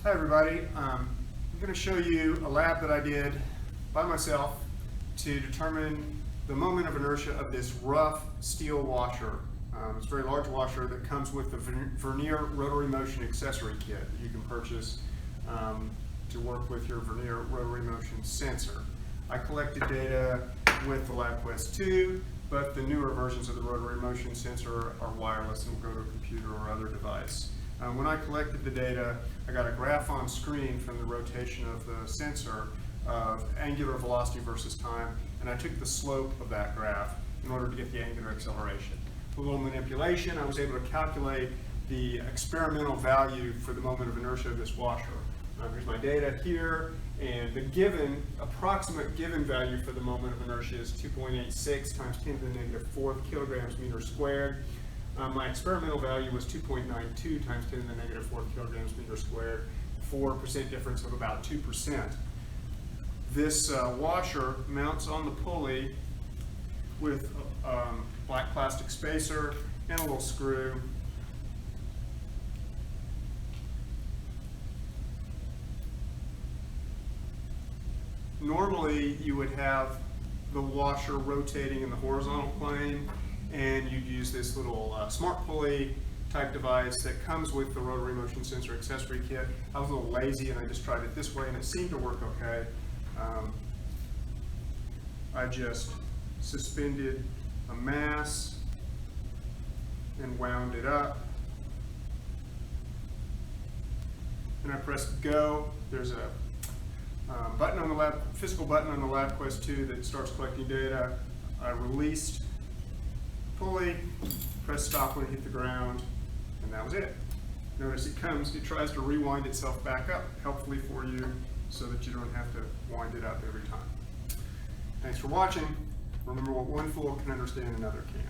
Hi everybody, I'm going to show you a lab that I did by myself to determine the moment of inertia of this rough steel washer. It's a very large washer that comes with the Vernier Rotary Motion Accessory kit that you can purchase to work with your Vernier Rotary Motion Sensor. I collected data with the LabQuest 2, but the newer versions of the Rotary Motion Sensor are wireless and will go to a computer or other device. When I collected the data, I got a graph on screen from the rotation of the sensor of angular velocity versus time, and I took the slope of that graph in order to get the angular acceleration. With a little manipulation, I was able to calculate the experimental value for the moment of inertia of this washer. Here's my data here, and the approximate given value for the moment of inertia is 2.86 times 10 to the negative 4th kilograms meters squared. My experimental value was 2.92 times 10 to the negative 4th kilograms meters squared, 4% difference of about 2%. This washer mounts on the pulley with a black plastic spacer and a little screw. Normally you would have the washer rotating in the horizontal plane, and you'd use this little smart pulley type device that comes with the Rotary Motion Sensor accessory kit. I was a little lazy and I just tried it this way and it seemed to work okay. I just suspended a mass and wound it up, and I pressed go. There's a button on the physical button on the LabQuest 2 that starts collecting data. I released pulley, press stop when it hit the ground, and that was it. Notice it tries to rewind itself back up, helpfully for you, so that you don't have to wind it up every time. Thanks for watching. Remember, what one fool can understand, another can't.